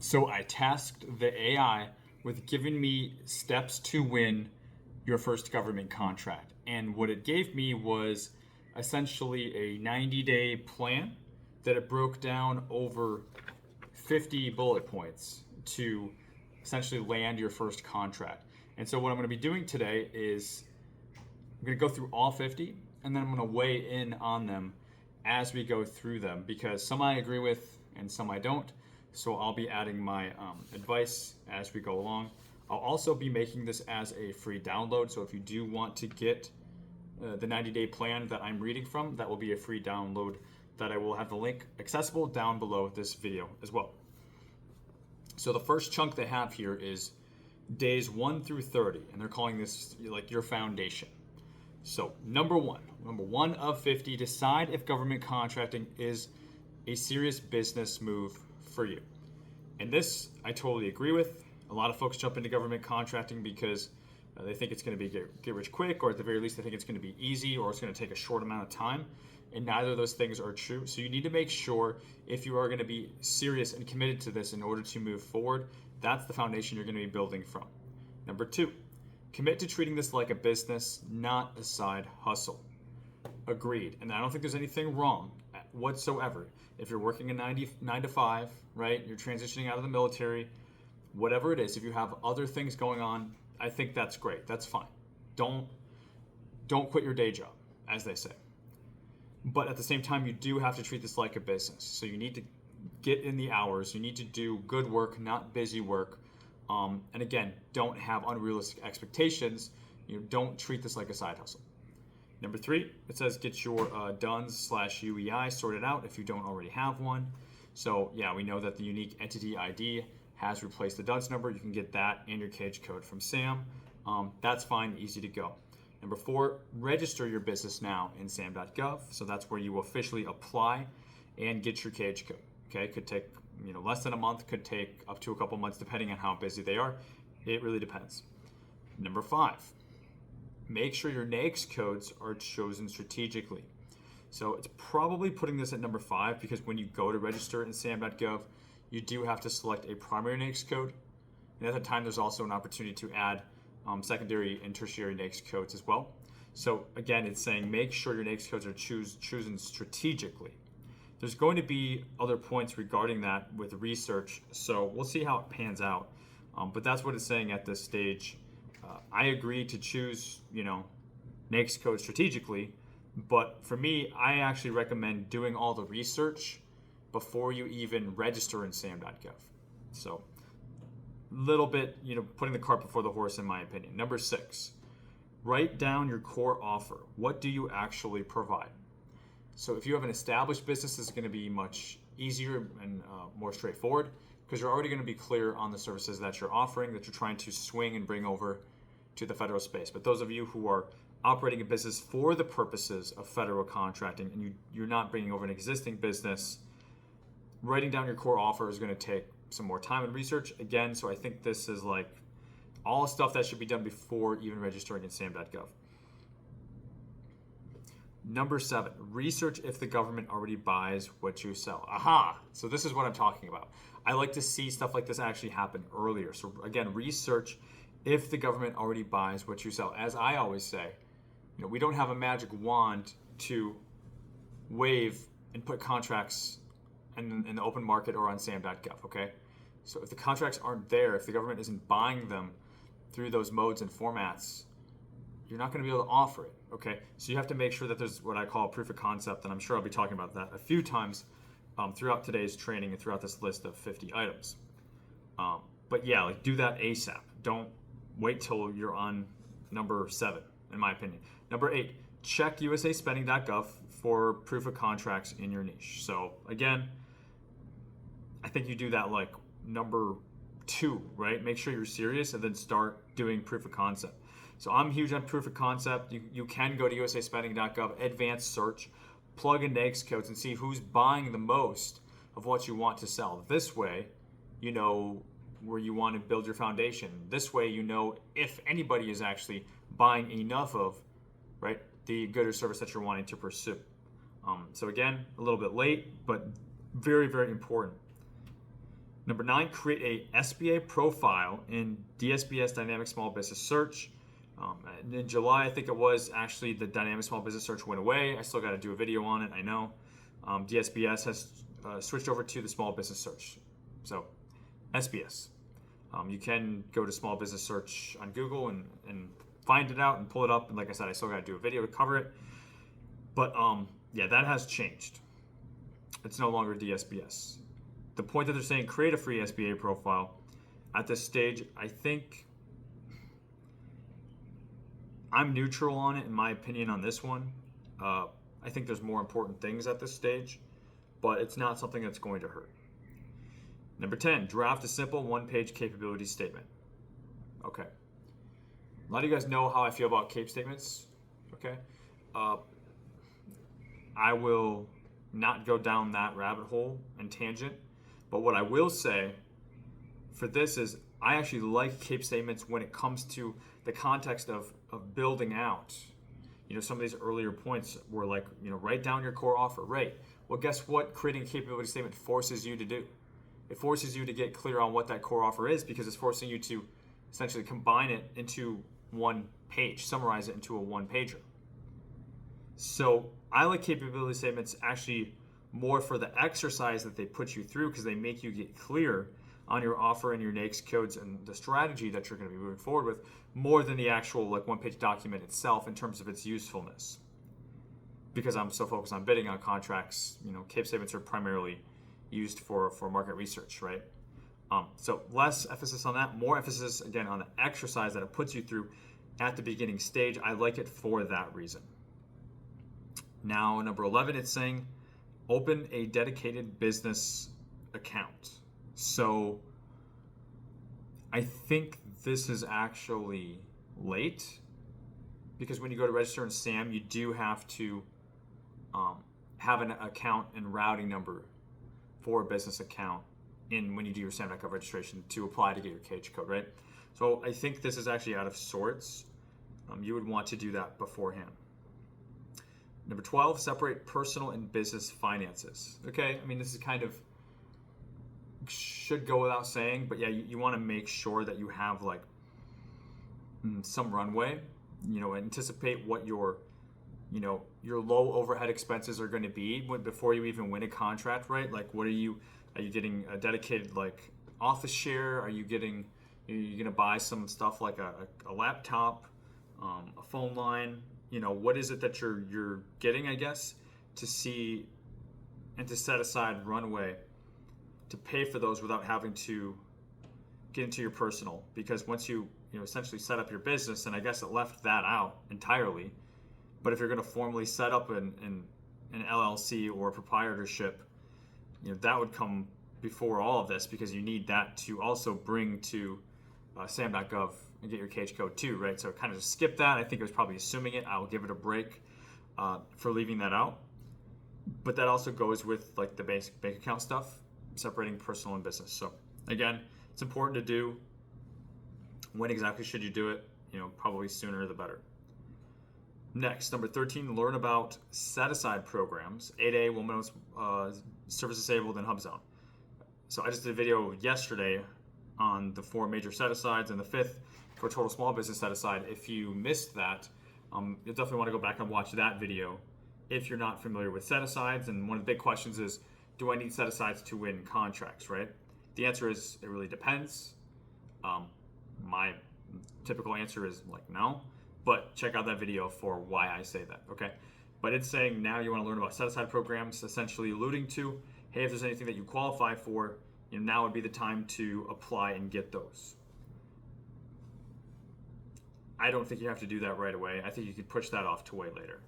So I tasked the AI with giving me steps to win your first government contract. And what it gave me was essentially a 90-day plan that it broke down over 50 bullet points to essentially land your first contract. And so what I'm going to be doing today is I'm going to go through all 50 and then I'm going to weigh in on them as we go through them because some I agree with and some I don't. So I'll be adding my advice as we go along. I'll also be making this as a free download. So if you do want to get the 90-day plan that I'm reading from, that will be a free download that I will have the link accessible down below this video as well. So the first chunk they have here is days 1 through 30, and they're calling this like your foundation. So number one of 50, decide if government contracting is a serious business move for you. And this I totally agree with. A lot of folks jump into government contracting because they think it's going to be get rich quick, or at the very least they think it's going to be easy, or it's going to take a short amount of time. And neither of those things are true. So you need to make sure if you are going to be serious and committed to this in order to move forward, that's the foundation you're going to be building from. Number 2, commit to treating this like a business, not a side hustle. Agreed. And I don't think there's anything wrong whatsoever. If you're working a 9 to 5, right? You're transitioning out of the military, whatever it is, if you have other things going on, I think that's great. That's fine. Don't quit your day job, as they say. But at the same time, you do have to treat this like a business. So you need to get in the hours. You need to do good work, not busy work. And again, don't have unrealistic expectations. Don't treat this like a side hustle. Number 3, it says get your DUNS/UEI sorted out if you don't already have one. So yeah, we know that the unique entity ID has replaced the DUNS number. You can get that and your cage code from SAM. That's fine, easy to go. Number 4, register your business now in sam.gov. So that's where you officially apply and get your cage code. Okay, it could take less than a month, could take up to a couple months depending on how busy they are. It really depends. Number 5, make sure your NAICS codes are chosen strategically. So it's probably putting this at number 5 because when you go to register in sam.gov, you do have to select a primary NAICS code. And at the time, there's also an opportunity to add secondary and tertiary NAICS codes as well. So again, it's saying make sure your NAICS codes are chosen strategically. There's going to be other points regarding that with research, so we'll see how it pans out. But that's what it's saying at this stage. I agree to choose, NAICS codes strategically, but for me, I actually recommend doing all the research before you even register in sam.gov. So little bit, putting the cart before the horse in my opinion. Number 6, write down your core offer. What do you actually provide? So if you have an established business, this is going to be much easier and more straightforward because you're already going to be clear on the services that you're offering, that you're trying to swing and bring over to the federal space. But those of you who are operating a business for the purposes of federal contracting and you're not bringing over an existing business, writing down your core offer is going to take some more time and research again. So I think this is like all stuff that should be done before even registering in sam.gov. Number 7, research if the government already buys what you sell. Aha! So this is what I'm talking about. I like to see stuff like this actually happen earlier. So again, research if the government already buys what you sell. As I always say, we don't have a magic wand to wave and put contracts in the open market or on sam.gov, okay? So if the contracts aren't there, if the government isn't buying them through those modes and formats, you're not going to be able to offer it, okay? So you have to make sure that there's what I call a proof of concept, and I'm sure I'll be talking about that a few times throughout today's training and throughout this list of 50 items. But yeah, do that ASAP. Don't wait till you're on number 7, in my opinion. Number 8, check usaspending.gov for proof of contracts in your niche. So again, I think you do that like number 2, right? Make sure you're serious and then start doing proof of concept. So I'm huge on proof of concept. You can go to usaspending.gov, advanced search, plug in NAICS codes and see who's buying the most of what you want to sell. This way, you know where you want to build your foundation. This way, you know if anybody is actually buying enough of, right, the good or service that you're wanting to pursue. So again, a little bit late, but very, very important. Number 9, create a SBA profile in DSBS Dynamic Small Business Search. In July, I think it was, actually the Dynamic Small Business Search went away. I still got to do a video on it, I know. DSBS has switched over to the Small Business Search. So, SBS. You can go to Small Business Search on Google and find it out and pull it up. And like I said, I still got to do a video to cover it. But yeah, that has changed. It's no longer DSBS. The point that they're saying create a free SBA profile at this stage, I think I'm neutral on it in my opinion on this one. I think there's more important things at this stage, but it's not something that's going to hurt. Number 10, draft a simple one-page capability statement. Okay. A lot of you guys know how I feel about CAPE statements. Okay. I will not go down that rabbit hole and tangent, but what I will say for this is I actually like CAPE statements when it comes to the context of building out. Some of these earlier points were like, write down your core offer, right? Well, guess what creating a capability statement forces you to do? It forces you to get clear on what that core offer is, because it's forcing you to essentially combine it into one page, summarize it into a one-pager. So I like capability statements actually more for the exercise that they put you through, because they make you get clear on your offer and your NAICS codes and the strategy that you're going to be moving forward with, more than the actual one-page document itself in terms of its usefulness. Because I'm so focused on bidding on contracts, CAPE statements are primarily used for market research, right? So less emphasis on that, more emphasis again on the exercise that it puts you through at the beginning stage. I like it for that reason. Now, number 11, it's saying open a dedicated business account. So I think this is actually late, because when you go to register in SAM, you do have to have an account and routing number for a business account when you do your SAM.gov registration to apply to get your CAGE code, right? So I think this is actually out of sorts. You would want to do that beforehand. Number 12, separate personal and business finances. Okay, this is kind of should go without saying, but yeah, you want to make sure that you have like some runway, anticipate what your low overhead expenses are going to be before you even win a contract, right? Like, are you getting a dedicated like office share? Are you going to buy some stuff like a laptop, a phone line? What is it that you're getting, I guess, to see and to set aside runway to pay for those without having to get into your personal. Because once you essentially set up your business, and I guess it left that out entirely, but if you're going to formally set up an LLC or a proprietorship, that would come before all of this, because you need that to also bring to SAM.gov and get your CAGE code too, right? So kind of just skip that. I think I was probably assuming it. I'll give it a break for leaving that out. But that also goes with like the basic bank account stuff, separating personal and business. So again, it's important to do. When exactly should you do it? Probably sooner the better. Next, number 13, learn about set-aside programs, 8A, Women's Service Disabled, and HubZone. So I just did a video yesterday on the 4 major set-asides and the 5th for total small business set-aside. If you missed that, you'll definitely want to go back and watch that video if you're not familiar with set-asides. And one of the big questions is, do I need set-asides to win contracts, right? The answer is, it really depends. My typical answer is like no, but check out that video for why I say that, okay? But it's saying now you want to learn about set-aside programs, essentially alluding to, hey, if there's anything that you qualify for, now would be the time to apply and get those. I don't think you have to do that right away. I think you could push that off to way later.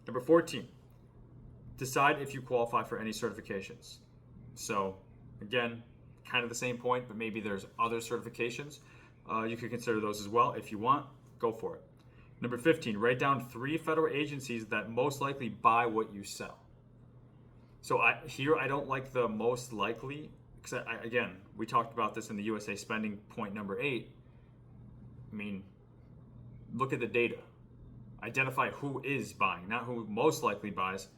Number 14, decide if you qualify for any certifications. So again, kind of the same point, but maybe there's other certifications. You could consider those as well. If you want, go for it. Number 15, write down 3 federal agencies that most likely buy what you sell. So I don't like the most likely, because again, we talked about this in the USA spending point number 8. Look at the data. Identify who is buying, not who most likely buys,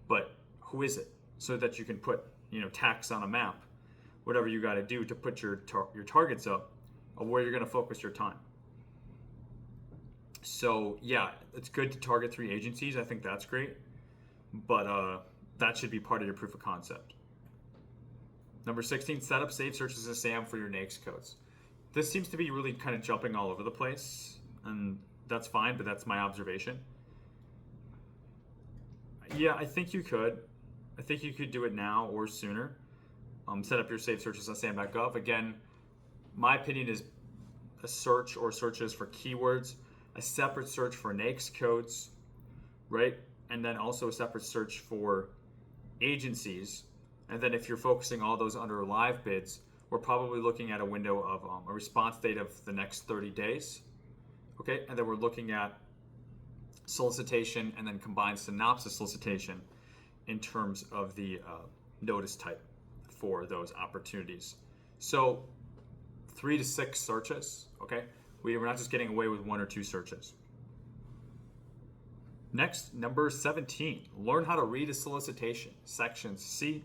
but who is it, so that you can put tax on a map whatever you got to do to put your targets up of where you're going to focus your time. So yeah, it's good to target 3 agencies. I think that's great, but that should be part of your proof of concept. Number 16, set up save searches as SAM for your NAICS codes. This seems to be really kind of jumping all over the place, and that's fine, but that's my observation. Yeah, I think you could. I think you could do it now or sooner. Set up your save searches on SAM.gov. Again, my opinion is a search or searches for keywords, a separate search for NAICS codes, right? And then also a separate search for agencies. And then if you're focusing all those under live bids, we're probably looking at a window of a response date of the next 30 days. Okay, and then we're looking at solicitation and then combined synopsis solicitation in terms of the notice type for those opportunities. So 3 to 6 searches, okay? We're not just getting away with 1 or 2 searches. Next, number 17, learn how to read a solicitation, sections C,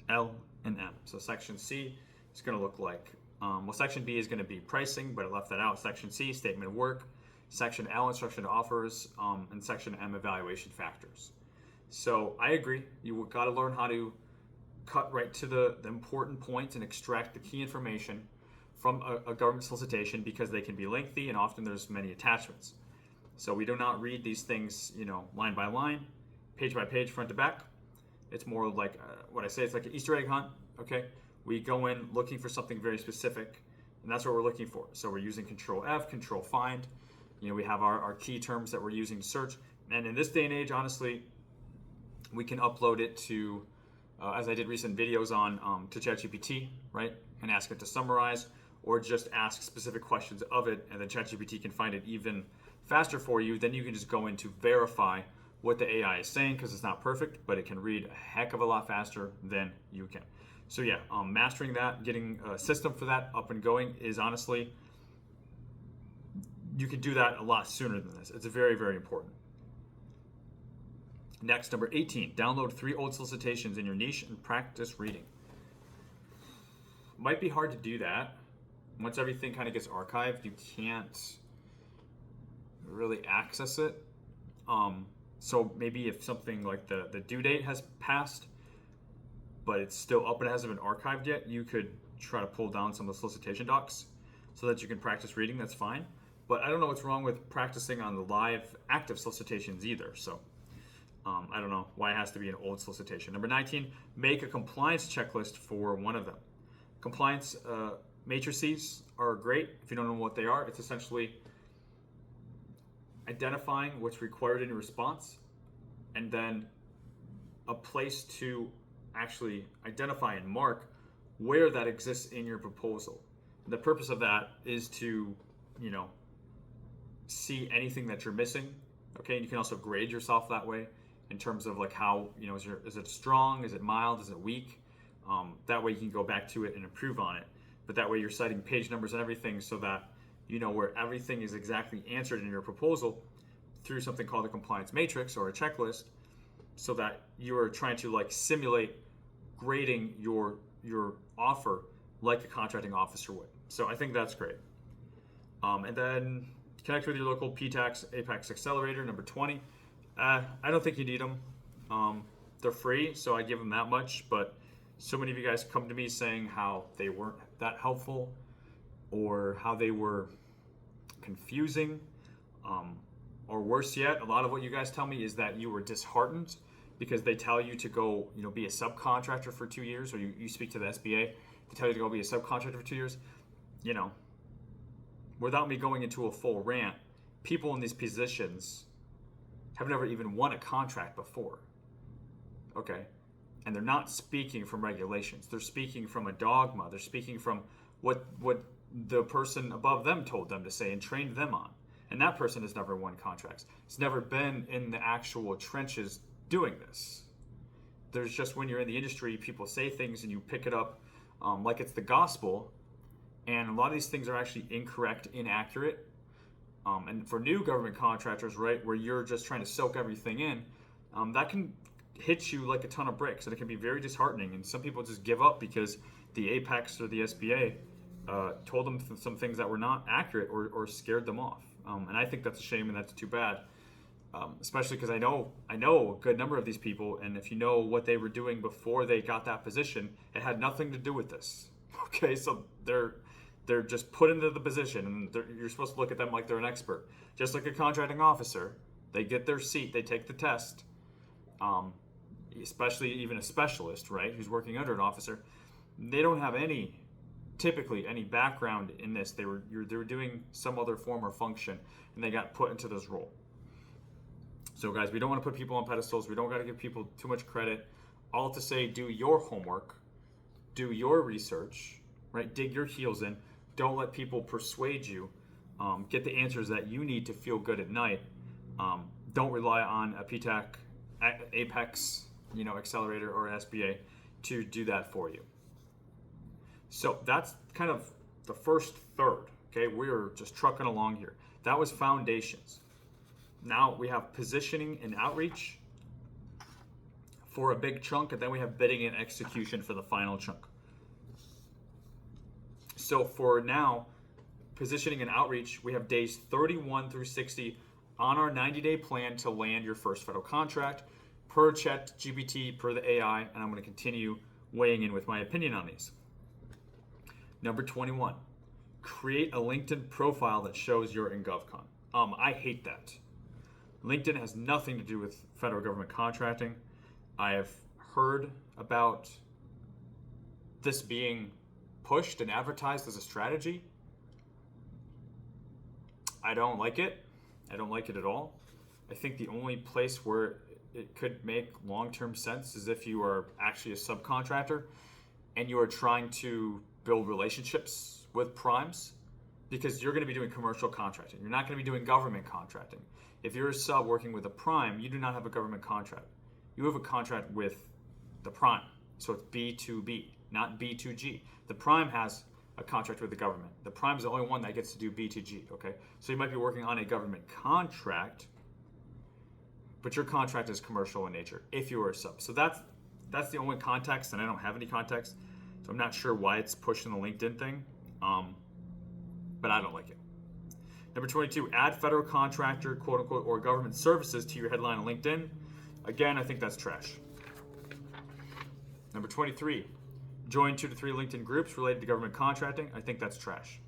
L, and M. So section C is going to look like, section B is going to be pricing, but I left that out. Section C, statement of work. Section L, instruction to offers, and section M, evaluation factors. So I agree. You got to learn how to cut right to the important points and extract the key information from a government solicitation, because they can be lengthy and often there's many attachments. So we do not read these things, line by line, page by page, front to back. It's more like what I say. It's like an Easter egg hunt. Okay, we go in looking for something very specific, and that's what we're looking for. So we're using Control F, Control Find. We have our key terms that we're using to search. And in this day and age, honestly, we can upload it to, as I did recent videos on, to ChatGPT, right? And ask it to summarize, or just ask specific questions of it, and then ChatGPT can find it even faster for you. Then you can just go in to verify what the AI is saying, because it's not perfect, but it can read a heck of a lot faster than you can. So yeah, mastering that, getting a system for that up and going is honestly, you can do that a lot sooner than this. It's very, very important. Next, number 18, download 3 old solicitations in your niche and practice reading. Might be hard to do that. Once everything kind of gets archived, you can't really access it. So maybe if something like the due date has passed, but it's still up and it hasn't been archived yet, you could try to pull down some of the solicitation docs so that you can practice reading. That's fine. But I don't know what's wrong with practicing on the live active solicitations either. So I don't know why it has to be an old solicitation. Number 19, make a compliance checklist for one of them. Compliance matrices are great. If you don't know what they are, it's essentially identifying what's required in your response, and then a place to actually identify and mark where that exists in your proposal. And the purpose of that is to, see anything that you're missing. Okay, and you can also grade yourself that way in terms of like how, is it strong, is it mild, is it weak? That way you can go back to it and improve on it. But that way you're citing page numbers and everything so that you know where everything is exactly answered in your proposal through something called a compliance matrix or a checklist, so that you are trying to like simulate grading your offer like a contracting officer would. So I think that's great. And then connect with your local PTAX Apex Accelerator, number 20. I don't think you need them. They're free, so I give them that much, but so many of you guys come to me saying how they weren't that helpful or how they were confusing, or worse yet, a lot of what you guys tell me is that you were disheartened because they tell you to go, be a subcontractor for 2 years, or you speak to the SBA, they tell you to go be a subcontractor for 2 years. Without me going into a full rant, people in these positions have never even won a contract before. Okay? And they're not speaking from regulations. They're speaking from a dogma. They're speaking from what the person above them told them to say and trained them on. And that person has never won contracts. It's never been in the actual trenches doing this. There's just, when you're in the industry, people say things and you pick it up like it's the gospel. And a lot of these things are actually incorrect, inaccurate. And for new government contractors, right, where you're just trying to soak everything in, that can hit you like a ton of bricks, and it can be very disheartening. And some people just give up because the Apex or the SBA told them some things that were not accurate or scared them off. And I think that's a shame, and that's too bad. Especially because I know a good number of these people, and if you know what they were doing before they got that position, it had nothing to do with this. Okay, so they're just put into the position, and you're supposed to look at them like they're an expert, just like a contracting officer. They get their seat, they take the test, especially even a specialist, right, who's working under an officer. They don't have typically any background in this. They were doing some other form or function, and they got put into this role. So guys, we don't want to put people on pedestals. We don't got to give people too much credit. All to say, do your homework, do your research, right? Dig your heels in. Don't let people persuade you. Get the answers that you need to feel good at night. Don't rely on a PTAC, Apex, accelerator or SBA to do that for you. So that's kind of the first third. Okay, we're just trucking along here. That was foundations. Now we have positioning and outreach for a big chunk, and then we have bidding and execution for the final chunk. So for now, positioning and outreach, we have days 31 through 60 on our 90-day plan to land your first federal contract per ChatGPT, per the AI, and I'm going to continue weighing in with my opinion on these. Number 21, create a LinkedIn profile that shows you're in GovCon. I hate that. LinkedIn has nothing to do with federal government contracting. I have heard about this being pushed and advertised as a strategy. I don't like it. I don't like it at all. I think the only place where it could make long-term sense is if you are actually a subcontractor and you are trying to build relationships with primes, because you're going to be doing commercial contracting. You're not going to be doing government contracting. If you're a sub working with a prime, you do not have a government contract. You have a contract with the prime. So it's B2B, not B2G. The prime has a contract with the government. The prime is the only one that gets to do B2G, okay? So you might be working on a government contract, but your contract is commercial in nature if you are a sub. So that's the only context, and I don't have any context. So I'm not sure why it's pushing the LinkedIn thing, but I don't like it. Number 22, add federal contractor, quote unquote, or government services to your headline on LinkedIn. Again, I think that's trash. Number 23, join 2 to 3 LinkedIn groups related to government contracting. I think that's trash.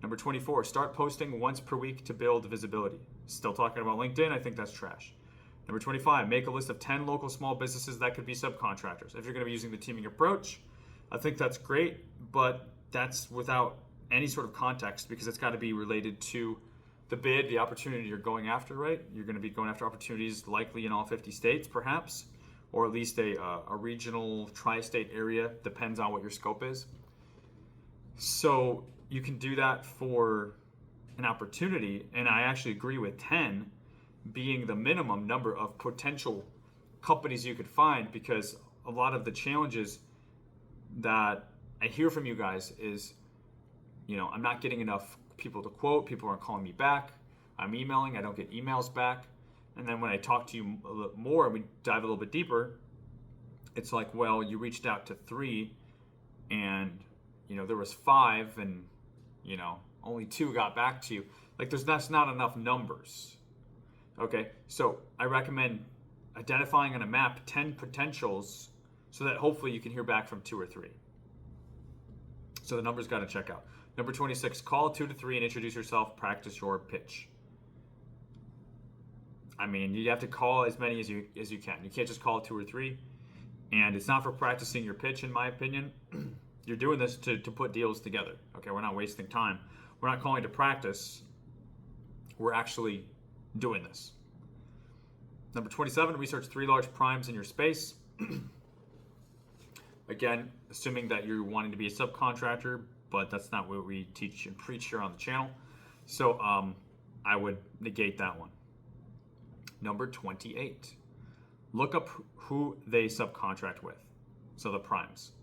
Number 24, start posting once per week to build visibility. Still talking about LinkedIn, I think that's trash. Number 25, make a list of 10 local small businesses that could be subcontractors. If you're going to be using the teaming approach, I think that's great, but that's without any sort of context, because it's got to be related to the bid, the opportunity you're going after, right? You're going to be going after opportunities likely in all 50 states, perhaps, or at least a regional tri-state area, depends on what your scope is. So you can do that for an opportunity, and I actually agree with 10 being the minimum number of potential companies you could find, because a lot of the challenges that I hear from you guys is, I'm not getting enough people to quote, people aren't calling me back, I'm emailing, I don't get emails back. And then when I talk to you a little more and we dive a little bit deeper, it's like, well, you reached out to 3 and, there was 5 and, only 2 got back to you. Like that's not enough numbers. Okay, so I recommend identifying on a map 10 potentials so that hopefully you can hear back from 2 or 3. So the numbers got to check out. Number 26, call 2 to 3 and introduce yourself, practice your pitch. I mean, you have to call as many as you can. You can't just call 2 or 3. And it's not for practicing your pitch, in my opinion. You're doing this to put deals together. Okay, we're not wasting time. We're not calling to practice. We're actually doing this. Number 27, research 3 large primes in your space. Again, assuming that you're wanting to be a subcontractor, but that's not what we teach and preach here on the channel. So I would negate that one. Number 28, look up who they subcontract with. So the primes.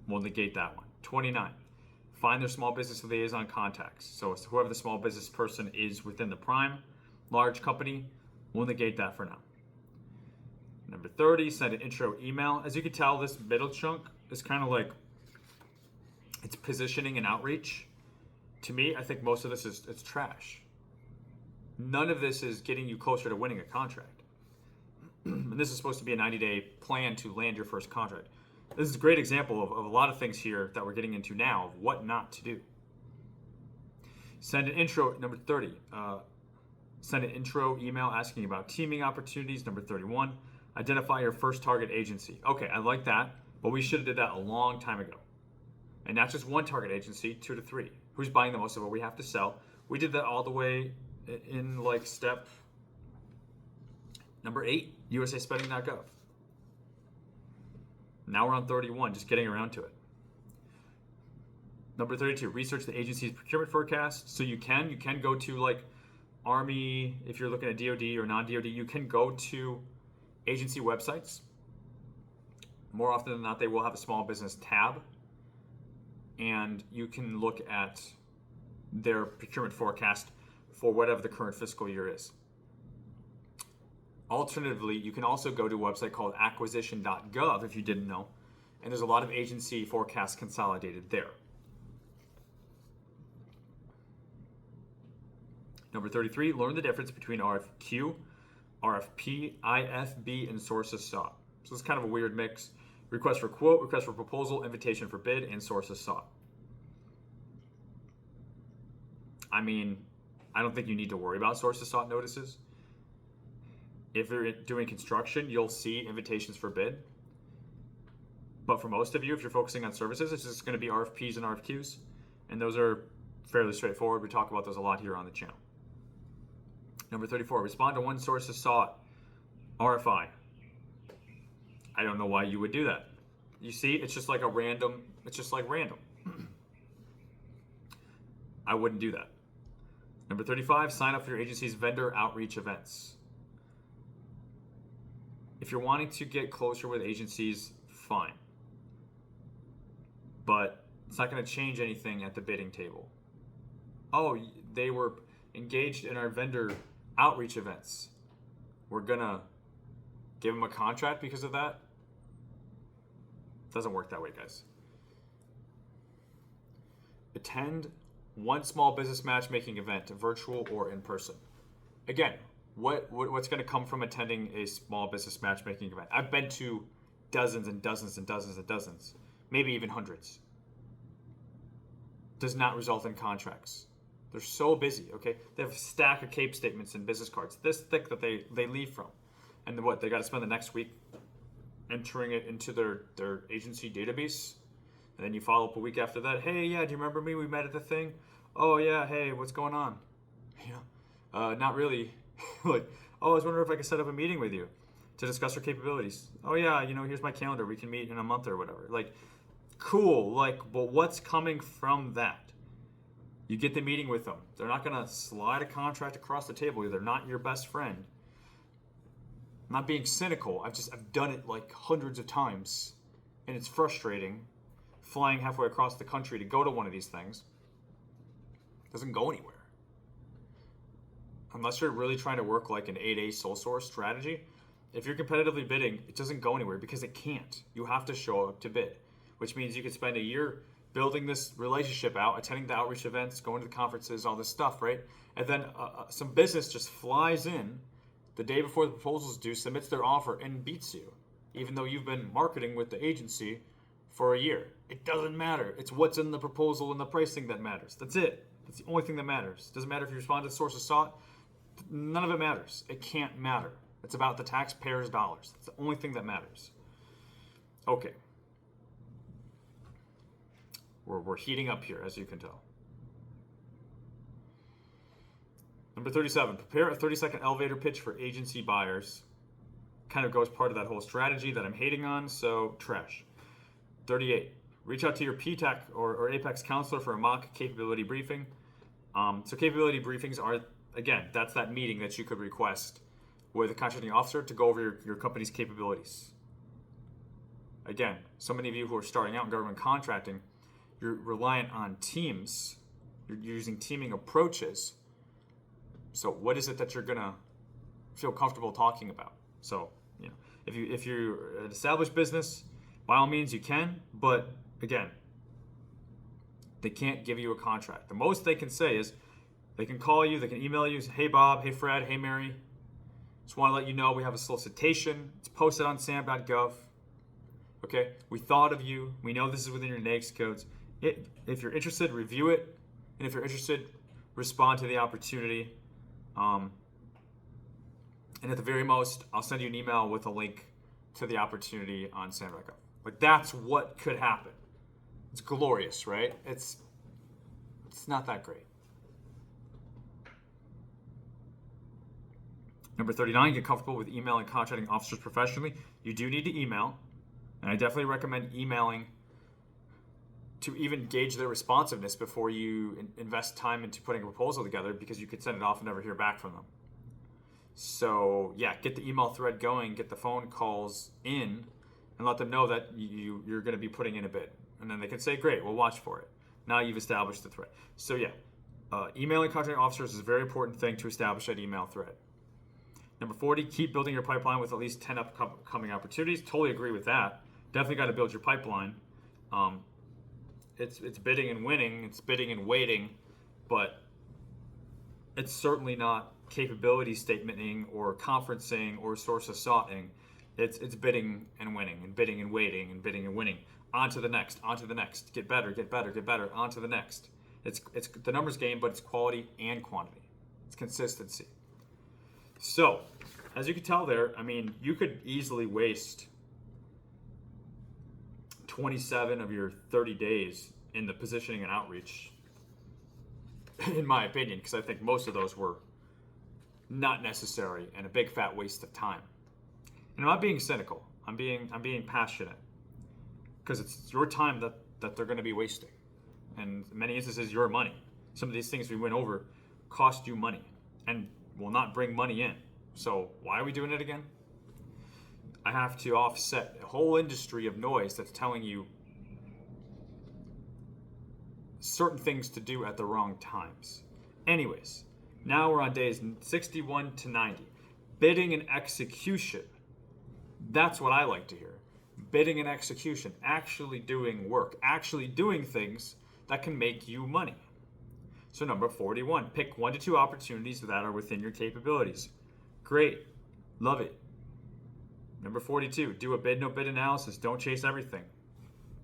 We'll negate that one. 29, find their small business liaison contacts. So it's whoever the small business person is within the prime, large company, we'll negate that for now. Number 30, send an intro email. As you can tell, this middle chunk is kind of like it's positioning and outreach. To me, I think most of this is it's trash. None of this is getting you closer to winning a contract. And this is supposed to be a 90-day plan to land your first contract. This is a great example of a lot of things here that we're getting into now of what not to do. Send an intro, number 30. Send an intro email asking about teaming opportunities, number 31. Identify your first target agency. Okay, I like that, but we should have did that a long time ago. And not just one target agency, 2 to 3. Who's buying the most of what we have to sell? We did that all the way in like step number 8, usaspending.gov. Now we're on 31, just getting around to it. Number 32, research the agency's procurement forecast. So you can go to like Army, if you're looking at DoD or non-DoD, you can go to agency websites. More often than not, they will have a small business tab, and you can look at their procurement forecast for whatever the current fiscal year is. Alternatively, you can also go to a website called acquisition.gov if you didn't know, and there's a lot of agency forecasts consolidated there. Number 33, learn the difference between RFQ, RFP, IFB, and sources sought. So it's kind of a weird mix. Request for quote, request for proposal, invitation for bid, and sources sought. I mean, I don't think you need to worry about sources sought notices. If you're doing construction, you'll see invitations for bid. But for most of you, if you're focusing on services, it's just going to be RFPs and RFQs. And those are fairly straightforward. We talk about those a lot here on the channel. Number 34, respond to one sources sought, RFI. I don't know why you would do that. You see, it's just like random. I wouldn't do that. Number 35, sign up for your agency's vendor outreach events. If you're wanting to get closer with agencies, fine. But it's not going to change anything at the bidding table. Oh, they were engaged in our vendor outreach events. We're going to give them a contract because of that? Doesn't work that way, guys. Attend one small business matchmaking event, virtual or in person. Again, what's going to come from attending a small business matchmaking event? I've been to dozens and dozens and dozens and dozens, maybe even hundreds. Does not result in contracts. They're so busy, okay? They have a stack of CAPE statements and business cards this thick that they leave from. And then what? They got to spend the next week entering it into their agency database. And then you follow up a week after that. Hey, yeah, do you remember me? We met at the thing. Oh, yeah, hey, what's going on? Not really. Like, oh, I was wondering if I could set up a meeting with you to discuss our capabilities. Oh, yeah, here's my calendar. We can meet in a month or whatever. Like, cool. Like, but what's coming from that? You get the meeting with them. They're not going to slide a contract across the table. They're not your best friend. I'm not being cynical. I've done it like hundreds of times, and it's frustrating flying halfway across the country to go to one of these things. It doesn't go anywhere. Unless you're really trying to work like an 8A sole source strategy, if you're competitively bidding, it doesn't go anywhere because it can't. You have to show up to bid, which means you could spend a year building this relationship out, attending the outreach events, going to the conferences, all this stuff, right? And then some business just flies in the day before the proposal's due, submits their offer, and beats you, even though you've been marketing with the agency for a year. It doesn't matter. It's what's in the proposal and the pricing that matters. That's it. That's the only thing that matters. Doesn't matter if you respond to the sources sought. None of it matters. It can't matter. It's about the taxpayers' dollars. It's the only thing that matters. Okay. We're heating up here, as you can tell. Number 37, prepare a 30-second elevator pitch for agency buyers. Kind of goes part of that whole strategy that I'm hating on, so trash. 38, reach out to your PTAC or Apex counselor for a mock capability briefing. So capability briefings are, again, that's that meeting that you could request with a contracting officer to go over your company's capabilities. Again, so many of you who are starting out in government contracting, you're reliant on teams. You're using teaming approaches. So what is it that you're gonna feel comfortable talking about? So, if you're an established business, by all means you can. But again, They can't give you a contract. The most they can say is they can call you, they can email you, say, hey Bob, hey Fred, hey Mary. Just want to let you know we have a solicitation. It's posted on sam.gov. Okay, we thought of you. We know this is within your NAICS codes. If you're interested, review it. And if you're interested, respond to the opportunity. And at the very most, I'll send you an email with a link to the opportunity on sam.gov. Like, that's what could happen. It's glorious, right? It's not that great. Number 39, get comfortable with emailing contracting officers professionally. You do need to email, and I definitely recommend emailing to even gauge their responsiveness before you invest time into putting a proposal together, because you could send it off and never hear back from them. So yeah, get the email thread going, get the phone calls in, and let them know that you're going to be putting in a bid. And then they can say, great, we'll watch for it. Now you've established the thread. So yeah, emailing contracting officers is a very important thing to establish that email thread. Number 40, keep building your pipeline with at least 10 upcoming opportunities. Totally agree with that. Definitely got to build your pipeline. It's bidding and winning, it's bidding and waiting, but it's certainly not capability statementing or conferencing or source of soughting. It's bidding and winning, and bidding and waiting, and bidding and winning. On to the next, get better, on to the next. It's the numbers game, but it's quality and quantity. It's consistency. So, as you can tell there, I mean, you could easily waste 27 of your 30 days in the positioning and outreach, in my opinion, because I think most of those were not necessary and a big fat waste of time. And I'm not being cynical. I'm being passionate, because it's your time that they're going to be wasting, and in many instances your money. Some of these things we went over cost you money and will not bring money in. So why are we doing it again? I have to offset a whole industry of noise that's telling you certain things to do at the wrong times. Anyways, now we're on days 61 to 90. Bidding and execution. That's what I like to hear. Bidding and execution. Actually doing work. Actually doing things that can make you money. So number 41, pick 1 to 2 opportunities that are within your capabilities. Great. Love it. Number 42, do a bid, no bid analysis. Don't chase everything.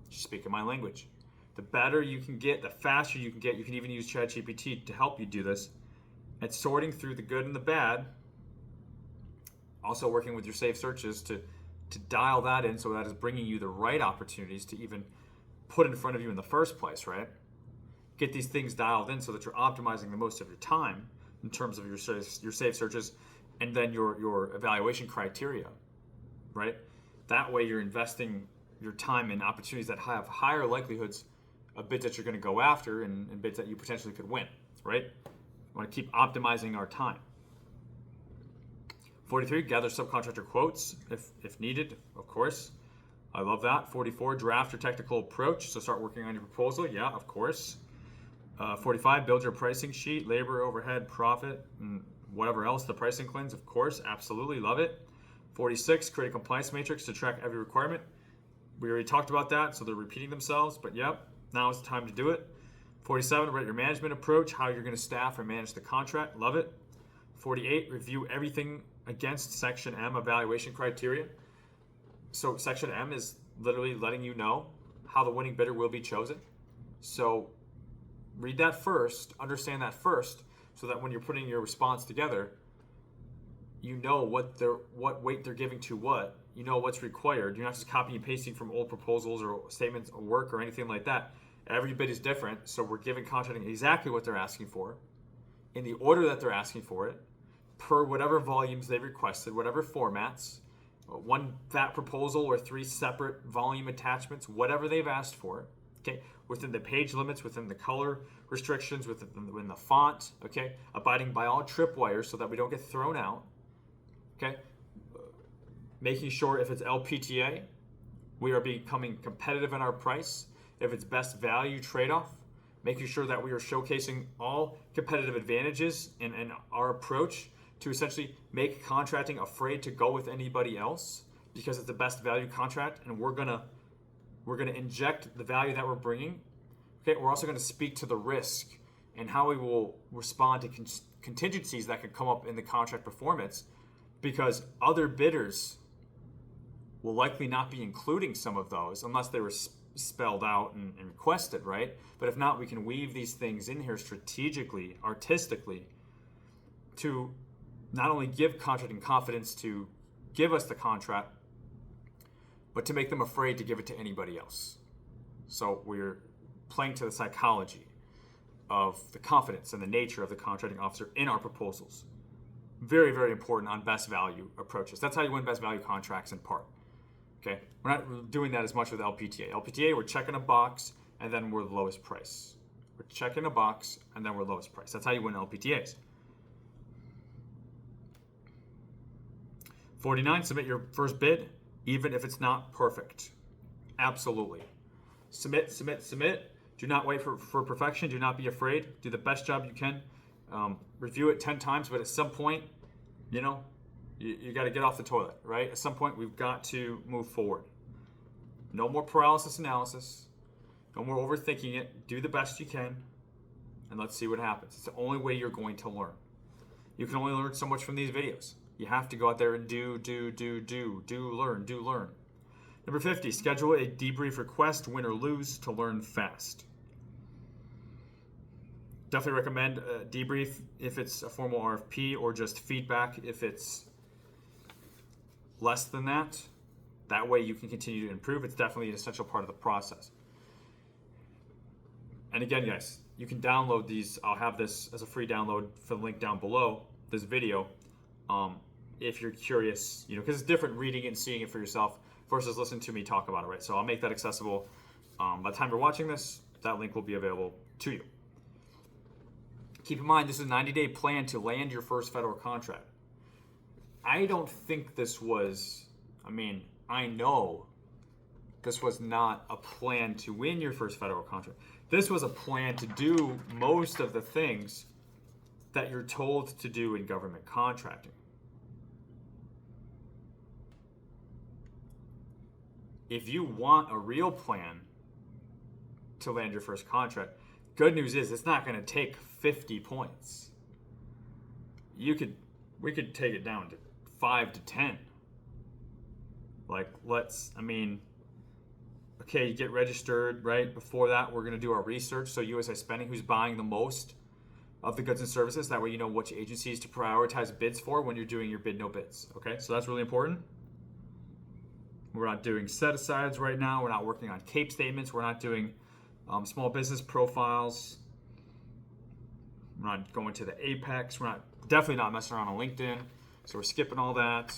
Just speaking my language. The better you can get, the faster you can get. You can even use ChatGPT to help you do this. At sorting through the good and the bad. Also working with your safe searches to dial that in, so that is bringing you the right opportunities to even put in front of you in the first place, right? Get these things dialed in so that you're optimizing the most of your time in terms of your safe searches, and then your evaluation criteria, right? That way you're investing your time in opportunities that have higher likelihoods of bids that you're going to go after, and bids that you potentially could win, right? We want to keep optimizing our time. 43, gather subcontractor quotes if needed, of course. I love that. 44, draft your technical approach. So start working on your proposal. Yeah, of course. 45, build your pricing sheet, labor, overhead, profit, and whatever else, the pricing cleanse, of course. Absolutely love it. 46, create a compliance matrix to track every requirement. We already talked about that, so they're repeating themselves, but yep, now is the time to do it. 47, write your management approach, how you're going to staff and manage the contract. Love it. 48, review everything against Section M evaluation criteria. So Section M is literally letting you know how the winning bidder will be chosen. So read that first, understand that first, so that when you're putting your response together, you know what weight they're giving to what. You know what's required. You're not just copying and pasting from old proposals or statements of work or anything like that. Every bid is different, so we're giving contracting exactly what they're asking for, in the order that they're asking for it, per whatever volumes they've requested, whatever formats, one fat proposal or 3 separate volume attachments, whatever they've asked for, okay, within the page limits, within the color restrictions, within the font, okay, abiding by all tripwires so that we don't get thrown out, okay, making sure if it's LPTA, we are becoming competitive in our price. If it's best value trade-off, making sure that we are showcasing all competitive advantages in our approach to essentially make contracting afraid to go with anybody else because it's the best value contract, and we're gonna inject the value that we're bringing, Okay, we're also going to speak to the risk and how we will respond to contingencies that could come up in the contract performance, because other bidders will likely not be including some of those unless they were spelled out and requested, right? But if not, we can weave these things in here strategically, artistically, to not only give contracting confidence to give us the contract, but to make them afraid to give it to anybody else. So we're playing to the psychology of the confidence and the nature of the contracting officer in our proposals. Very, very important on best value approaches. That's how you win best value contracts in part. Okay, we're not doing that as much with LPTA. LPTA, we're checking a box and then we're the lowest price. We're checking a box and then we're lowest price. That's how you win LPTAs. 49, submit your first bid, even if it's not perfect. Absolutely. Submit, submit, submit. Do not wait for perfection. Do not be afraid. Do the best job you can. Review it 10 times, but at some point, you got to get off the toilet, right? At some point, we've got to move forward. No more paralysis analysis. No more overthinking it. Do the best you can, and let's see what happens. It's the only way you're going to learn. You can only learn so much from these videos. You have to go out there and do, learn. Number 50, schedule a debrief request, win or lose, to learn fast. Definitely recommend a debrief if it's a formal RFP, or just feedback if it's less than that. That way you can continue to improve. It's definitely an essential part of the process. And again, guys, you can download these. I'll have this as a free download for the link down below this video. If you're curious, because it's different reading it and seeing it for yourself versus listening to me talk about it, right? So I'll make that accessible. By the time you're watching this, that link will be available to you. Keep in mind, this is a 90-day plan to land your first federal contract. I don't think this was, I know this was not a plan to win your first federal contract. This was a plan to do most of the things that you're told to do in government contracting. If you want a real plan to land your first contract, good news is it's not going to take 50 points. We could take it down to 5 to 10. Okay, you get registered, right? Before that, we're going to do our research. So USA Spending, who's buying the most of the goods and services. That way you know which agencies to prioritize bids for when you're doing your bid no bids. Okay, so that's really important. We're not doing set-asides right now. We're not working on CAPE statements. We're not doing small business profiles. We're not going to the Apex. We're definitely not messing around on LinkedIn. So we're skipping all that.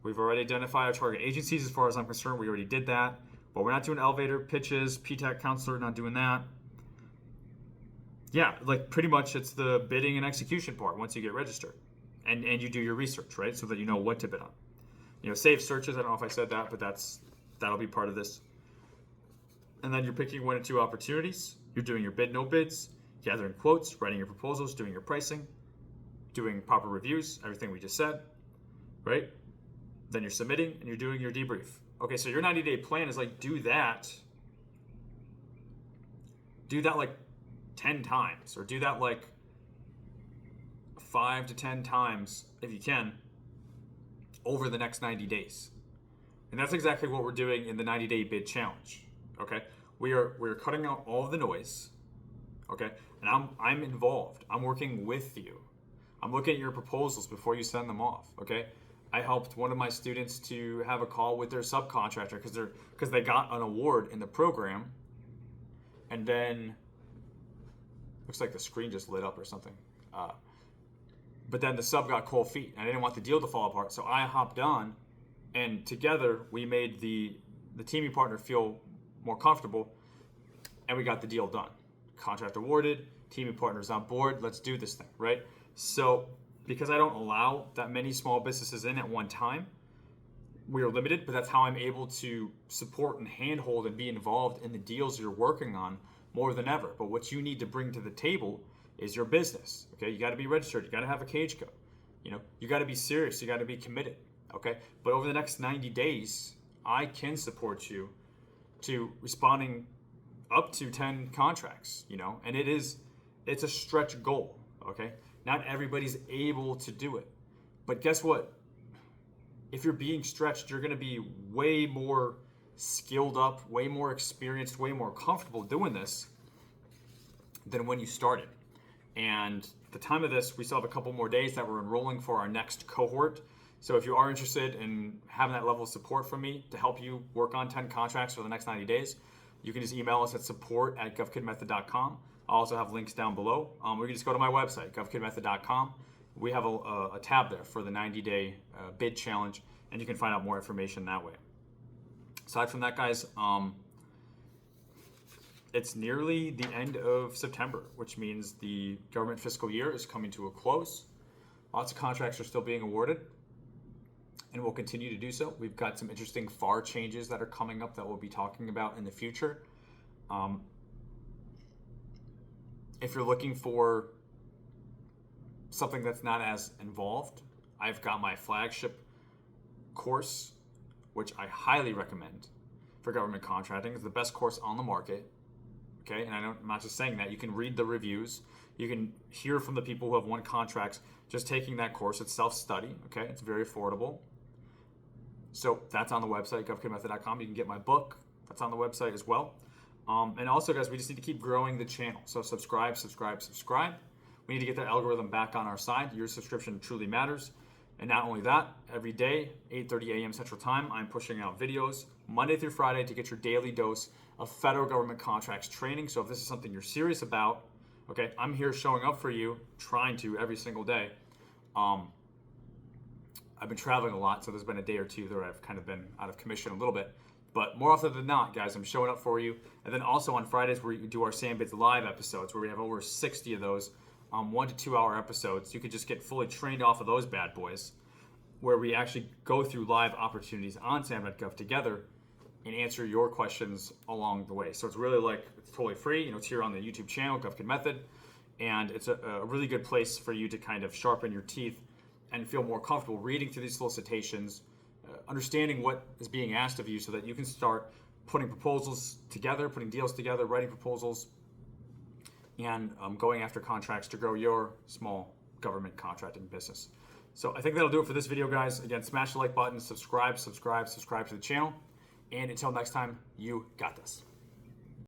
We've already identified our target agencies. As far as I'm concerned, we already did that. But we're not doing elevator pitches, PTAC counselor, not doing that. Yeah, pretty much it's the bidding and execution part once you get registered. And you do your research, right? So that you know what to bid on. Save searches, I don't know if I said that, but that'll be part of this. And then you're picking 1 or 2 opportunities. You're doing your bid no bids, gathering quotes, writing your proposals, doing your pricing, doing proper reviews, everything we just said, right? Then you're submitting and you're doing your debrief. Okay, so your 90-day plan is do that. Do that 10 times, or do that 5 to 10 times if you can over the next 90 days. And that's exactly what we're doing in the 90-day bid challenge. Okay, we're cutting out all of the noise. Okay, and I'm involved. I'm working with you. I'm looking at your proposals before you send them off. Okay, I helped one of my students to have a call with their subcontractor because they got an award in the program, and then looks like the screen just lit up or something. But then the sub got cold feet, and I didn't want the deal to fall apart, so I hopped on, and together we made the teaming partner feel more comfortable, and we got the deal done. Contract awarded, teaming partners on board, let's do this thing, right? So because I don't allow that many small businesses in at one time, we are limited, but that's how I'm able to support and handhold and be involved in the deals you're working on more than ever. But what you need to bring to the table is your business. Okay, you got to be registered. You got to have a cage code. You got to be serious. You got to be committed. okay? But over the next 90 days, I can support you to responding up to 10 contracts, and it's a stretch goal, okay? Not everybody's able to do it. But guess what? If you're being stretched, you're going to be way more skilled up, way more experienced, way more comfortable doing this than when you started. And at the time of this, we still have a couple more days that we're enrolling for our next cohort. So if you are interested in having that level of support from me to help you work on 10 contracts for the next 90 days, you can just email us at support@govkidmethod.com. I'll also have links down below. Or you can just go to my website, govkidmethod.com. We have a tab there for the 90-day bid challenge, and you can find out more information that way. Aside from that, guys, it's nearly the end of September, which means the government fiscal year is coming to a close. Lots of contracts are still being awarded, and will continue to do so. We've got some interesting FAR changes that are coming up that we'll be talking about in the future. If you're looking for something that's not as involved, I've got my flagship course, which I highly recommend for government contracting. It's the best course on the market. Okay, and I'm not just saying that. You can read the reviews. You can hear from the people who have won contracts just taking that course. It's self-study. Okay, it's very affordable. So that's on the website, govkidmethod.com. You can get my book. That's on the website as well. And also, guys, we just need to keep growing the channel. So subscribe. We need to get that algorithm back on our side. Your subscription truly matters. And not only that, every day, 8:30 a.m. Central Time, I'm pushing out videos Monday through Friday to get your daily dose of federal government contracts training. So if this is something you're serious about, okay, I'm here showing up for you, trying to every single day. I've been traveling a lot, so there's been a day or two that I've kind of been out of commission a little bit. But more often than not, guys, I'm showing up for you. And then also on Fridays, we do our Sam Bids Live episodes, where we have over 60 of those 1 to 2 hour episodes. You could just get fully trained off of those bad boys, where we actually go through live opportunities on SAM.gov together and answer your questions along the way. So it's really it's totally free. It's here on the YouTube channel, GovKid Method, and it's a really good place for you to kind of sharpen your teeth and feel more comfortable reading through these solicitations, understanding what is being asked of you so that you can start putting proposals together, putting deals together, writing proposals, and going after contracts to grow your small government contracting business. So I think that'll do it for this video, guys. Again, smash the like button, subscribe to the channel. And until next time, you got this.